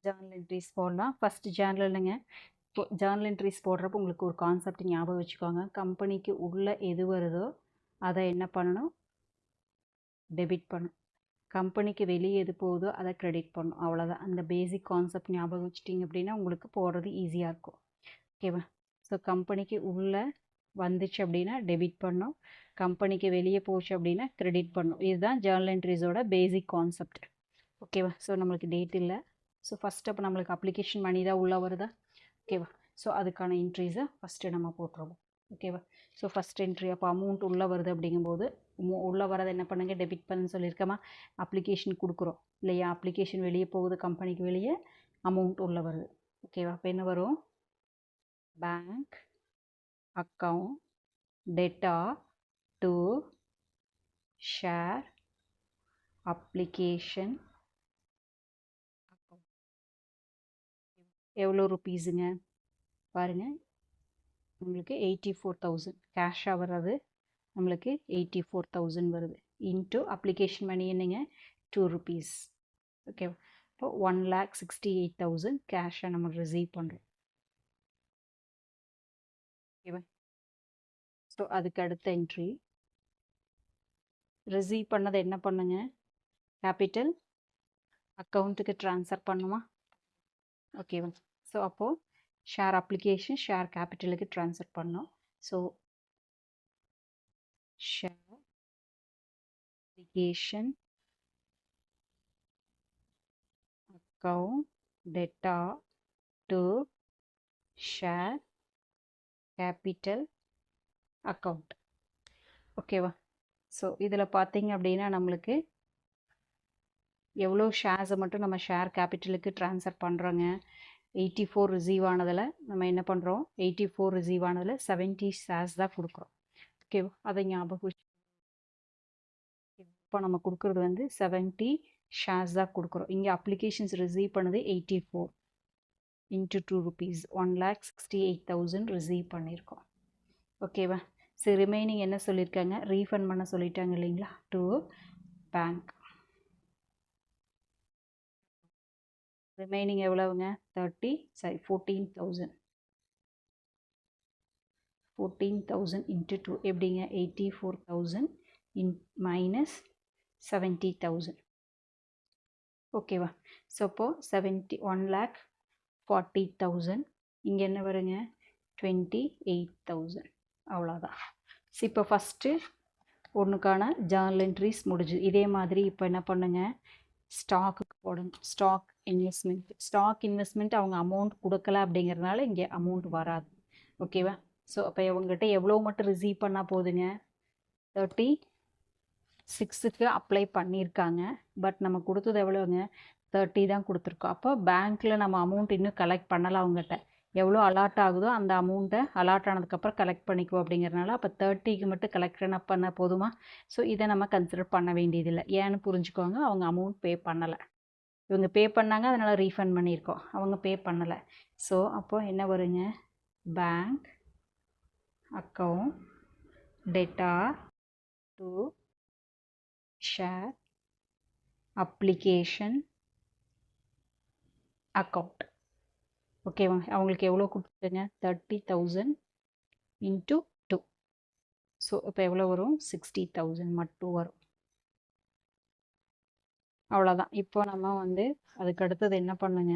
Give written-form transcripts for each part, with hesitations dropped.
Journal entries போடலாம். First ஜேர்னலுங்க journal entries போடுறப்போ உங்களுக்கு ஒரு கான்செப்ட் ஞாபகம் வச்சுக்கோங்க. கம்பெனிக்கு உள்ளே எது வருதோ அதை என்ன பண்ணணும், டெபிட் பண்ணணும். கம்பெனிக்கு வெளியே எது போகுதோ அதை கிரெடிட் பண்ணணும். அவ்வளோதான். அந்த பேசிக் கான்செப்ட் ஞாபகம் வச்சிட்டிங்க அப்படின்னா உங்களுக்கு போடுறது ஈஸியாக இருக்கும். ஓகேவா? ஸோ கம்பெனிக்கு உள்ளே வந்துச்சு அப்படின்னா டெபிட் பண்ணணும், கம்பெனிக்கு வெளியே போச்சு அப்படின்னா கிரெடிட் பண்ணணும். இதுதான் ஜர்னல் என்ட்ரிஸோட பேசிக் கான்செப்ட். ஓகேவா? ஸோ நம்மளுக்கு டேட் இல்லை. ஸோ ஃபஸ்ட் அப்போ நம்மளுக்கு அப்ளிகேஷன் மணி தான் உள்ளே வருதா? ஓகேவா? ஸோ அதுக்கான என்ட்ரிஸை ஃபஸ்ட்டு நம்ம போட்டுருவோம். ஓகேவா? ஸோ ஃபஸ்ட் என்ட்ரி அப்போ அமௌண்ட் உள்ளே வருது அப்படிங்கும்போது உள்ளே வரதை என்ன பண்ணுங்க, டெபிட் பண்ணுன்னு சொல்லியிருக்கமா. அப்ளிகேஷன் கொடுக்குறோம் இல்லையா? அப்ளிகேஷன் வெளியே போகுது, கம்பெனிக்கு வெளியே அமௌண்ட் உள்ளே வருது. ஓகேவா? அப்போ என்ன வரும், bank account data to share application account. எவ்வளோ ருப்பீஸுங்க பாருங்கள், நம்மளுக்கு 84,000 கேஷாக வர்றது. நம்மளுக்கு 84,000 வருது. இன்ட்டு அப்ளிகேஷன் மணி என்னங்க, 2 rupees. ஓகேவா? இப்போ 1,68,000 கேஷை நம்ம ரிசீவ் பண்ணுறோம். ஓகேவா? ஸோ அதுக்கு அடுத்த என்ட்ரி ரிசீவ் பண்ணதை என்ன பண்ணுங்க, கேபிட்டல் அக்கௌண்ட்டுக்கு ட்ரான்ஸ்ஃபர் பண்ணுமா? ஓகேவா? ஸோ அப்போது ஷேர் அப்ளிகேஷன் ஷேர் கேபிட்டலுக்கு ட்ரான்ஸ்ஃபர் பண்ணோம். So share application account data to share capital account. ஓகேவா? ஸோ இதில் பார்த்தீங்க அப்படின்னா நம்மளுக்கு எவ்வளோ ஷேர்ஸை மட்டும் நம்ம ஷேர் கேபிட்டலுக்கு ட்ரான்ஸ்ஃபர் பண்ணுறோங்க. 84 ரிசீவ் ஆனதில் நம்ம என்ன பண்ணுறோம், 84 ரிசீவ் ஆனதில் 70 ஷேர்ஸ் தான் கொடுக்குறோம். ஓகேவா? அதை ஞாபகம் வச்சு இப்போ நம்ம கொடுக்குறது வந்து 70 ஷேர்ஸ் தான் கொடுக்குறோம். இங்கே அப்ளிகேஷன்ஸ் ரிசீவ் பண்ணது 84 இன்ட்டு 2 rupees 1,68,000 ரிசீவ் பண்ணியிருக்கோம். ஓகேவா? சரி, ரிமைனிங் என்ன சொல்லியிருக்காங்க, ரீஃபண்ட் பண்ண சொல்லிட்டாங்க இல்லைங்களா, டு பேங்க். ரிமைனிங் எவ்வளவுங்க, 14,000 இன்ட்டு 2 எப்படிங்க, 84,000 மைனஸ் 70,000. ஓகேவா? ஸோ அப்போது 1,40,000 இங்கே என்ன வருங்க, 28,000. அவ்வளோதான். இப்போ ஃபஸ்ட்டு ஒன்றுக்கான ஜர்னல் என்ட்ரிஸ் முடிஞ்சு. இதே மாதிரி இப்போ என்ன பண்ணுங்க, ஸ்டாக்குக்கு போடணும். ஸ்டாக் இன்வெஸ்ட்மெண்ட் அவங்க அமௌண்ட் கொடுக்கல அப்படிங்கிறதுனால இங்கே அமௌண்ட் வராது. ஓகேவா? ஸோ அப்போ இவங்ககிட்ட எவ்வளோ மட்டும் ரிசீவ் பண்ணால் போதுங்க, 36க்கு அப்ளை பண்ணியிருக்காங்க. பட் நம்ம கொடுத்தது எவ்வளோங்க, 30 தான் கொடுத்துருக்கோம். அப்போ பேங்க்கில் நம்ம அமௌண்ட் இன்னும் கலெக்ட் பண்ணலாம். அவங்ககிட்ட எவ்வளோ அலாட் ஆகுதோ அந்த அமௌண்ட்டை அலாட் ஆனதுக்கப்புறம் கலெக்ட் பண்ணிக்குவோம் அப்படிங்கிறதுனால அப்போ 30க்கு மட்டும் கலெக்ட் பண்ண போதுமா? ஸோ இதை நம்ம கன்சிடர் பண்ண வேண்டியதில்லை. ஏன்னு புரிஞ்சுக்கோங்க, அவங்க அமௌண்ட் பே பண்ணலை. இவங்க பே பண்ணாங்க, அதனால் ரீஃபண்ட் பண்ணியிருக்கோம். அவங்க பே பண்ணலை. ஸோ அப்போது என்ன வருங்க, bank account data to share application account. ஓகேவா? அவங்களுக்கு எவ்வளோ கொடுத்துருங்க, 30,000 இன்ட்டு 2. ஸோ இப்போ எவ்வளோ வரும், 60,000 மட்டும் வரும். அவ்வளோதான். இப்போ நம்ம வந்து அதுக்கு அடுத்தது என்ன பண்ணுங்க,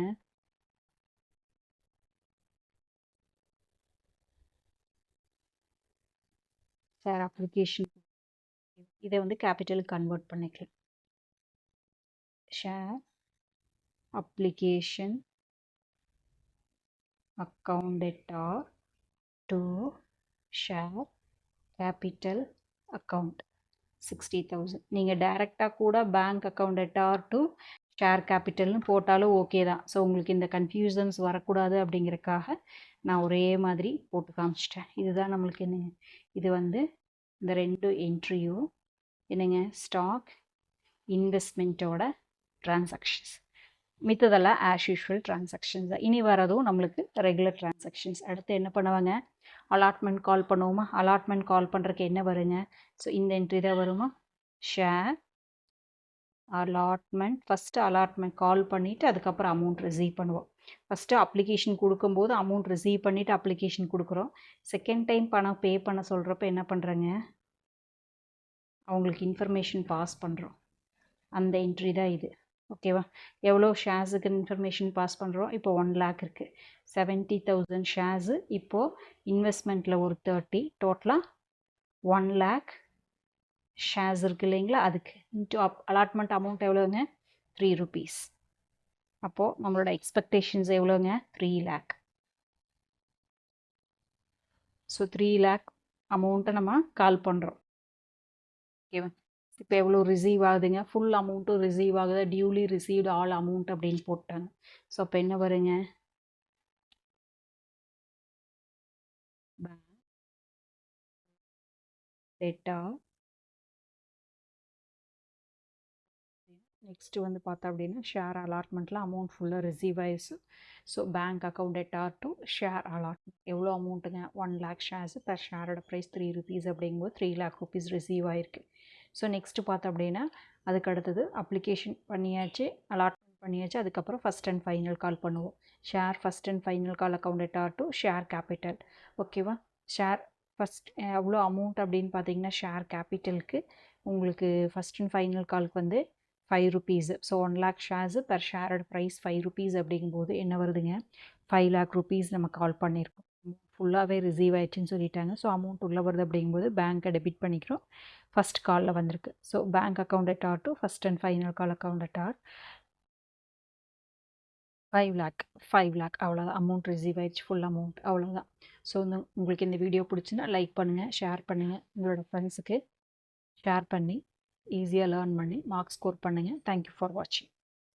ஷேர் அப்ளிகேஷன் இதை வந்து கேபிட்டலுக்கு கன்வெர்ட் பண்ணிக்கலாம். Share application account data to share capital account 60,000. நீங்கள் டைரெக்டாக கூட bank account data to share கேபிட்டல்னு போட்டாலும் ஓகே தான். ஸோ உங்களுக்கு இந்த கன்ஃபியூஷன்ஸ் வரக்கூடாது அப்படிங்கிறதுக்காக நான் ஒரே மாதிரி போட்டு காமிச்சிட்டேன். இதுதான் நம்மளுக்கு என்னங்க, இது வந்து இந்த 2 என்ட்ரியும் என்னங்க, ஸ்டாக் இன்வெஸ்ட்மெண்ட்டோட டிரான்சாக்ஷன்ஸ். மித்ததெல்லாம் ஆஸ் யூஷுவல் டிரான்சாக்ஷன்ஸ் தான். இனி வரதும் நம்மளுக்கு ரெகுலர் டிரான்சாக்ஷன்ஸ். அடுத்து என்ன பண்ணுவாங்க, அலாட்மெண்ட் கால் பண்ணுவோமா? அலாட்மெண்ட் கால் பண்ணுறதுக்கு என்ன வருங்க, ஸோ இந்த என்ட்ரி தான் வருமா, ஷேர் அலாட்மெண்ட் ஃபஸ்ட்டு அலாட்மெண்ட் கால் பண்ணிவிட்டு அதுக்கப்புறம் அமௌண்ட் ரிசீவ் பண்ணுவோம். ஃபஸ்ட்டு அப்ளிகேஷன் கொடுக்கும்போது அமௌண்ட் ரிசீவ் பண்ணிவிட்டு அப்ளிகேஷன் கொடுக்குறோம். செகண்ட் டைம் பணம் பே பண்ண சொல்கிறப்ப என்ன பண்ணுறேங்க, அவங்களுக்கு இன்ஃபர்மேஷன் பாஸ் பண்ணுறோம். அந்த என்ட்ரி தான் இது. ஓகேவா? எவ்வளோ ஷேர்ஸுக்கு இன்ஃபர்மேஷன் பாஸ் பண்ணுறோம்? இப்போ 1 lakh இருக்குது. 70,000 ஷேர்ஸு. இப்போது இன்வெஸ்ட்மெண்ட்டில் ஒரு 30, டோட்டலாக 1 lakh ஷேர்ஸ் இருக்குது இல்லைங்களா? அதுக்கு இன்ட்டு அலாட்மெண்ட் அமௌண்ட் எவ்வளோங்க? 3 rupees. அப்போது நம்மளோட எக்ஸ்பெக்டேஷன்ஸ் எவ்வளோங்க? 3 lakh. ஸோ 3 lakh அமௌண்ட்டை நம்ம கால் பண்ணுறோம். ஓகேவா? இப்போ எவ்வளோ ரிசீவ் ஆகுதுங்க? ஃபுல் அமௌண்ட்டும் ரிசீவ் ஆகுது. டியூலி ரிசீவ்டு ஆல் அமௌண்ட் அப்படின்னு போட்டாங்க. ஸோ அப்போ என்ன வருங்க? டேட்டா. நெக்ஸ்ட்டு வந்து பார்த்தா அப்படின்னா ஷேர் அலாட்மெண்ட்டில் அமௌண்ட் ஃபுல்லாக ரிசீவ் ஆயிடுச்சு. So bank account data to share allotment எவ்வளோ அமௌண்ட்டுங்க? 1 lakh ஷேர்ஸு. பெர் ஷேரோட ப்ரைஸ் 3 rupees அப்படிங்கும்போது 3 lakh rupees ரிசீவ் ஆயிருக்கு. ஸோ நெக்ஸ்ட்டு பார்த்தோம் அப்படின்னா அதுக்கு அடுத்தது அப்ளிகேஷன் பண்ணியாச்சு, அலாட்மெண்ட் பண்ணியாச்சு. அதுக்கப்புறம் ஃபஸ்ட் அண்ட் ஃபைனல் கால் பண்ணுவோம். Share first and final call account data to share capital. ஓகேவா? ஷேர் ஃபஸ்ட் எவ்வளோ அமௌண்ட் அப்படின்னு பார்த்தீங்கன்னா ஷேர் கேபிட்டலுக்கு உங்களுக்கு ஃபஸ்ட் அண்ட் ஃபைனல் காலுக்கு வந்து 5 rupees. So 1 lakh shares. Per ஷேரோட ப்ரைஸ் 5 rupees அப்படிங்கும்போது என்ன வருதுங்க? 5 lakh rupees நம்ம கால் பண்ணியிருக்கோம். ஃபுல்லாகவே ரிசீவ் ஆயிடுச்சுன்னு சொல்லிட்டாங்க. ஸோ அமௌண்ட் உள்ளே வருது அப்படிங்கும்போது பேங்க்கை டெபிட் பண்ணிக்கிறோம். ஃபஸ்ட் காலில் வந்திருக்கு. So bank account at R two first and final call account at R 5 lakh அவ்வளோதான். அமௌண்ட் ரிசீவ் ஆயிடுச்சு. ஃபுல் அமௌண்ட் அவ்வளோதான். ஸோ உங்களுக்கு இந்த வீடியோ பிடிச்சுன்னா லைக் பண்ணுங்கள், ஷேர் பண்ணுங்கள், உங்களோட ஃப்ரெண்ட்ஸுக்கு ஷேர் பண்ணி ஈஸியாக லேர்ன் பண்ணி மார்க்ஸ் ஸ்கோர் பண்ணுங்கள். தேங்க்யூ ஃபார் வாட்சிங்.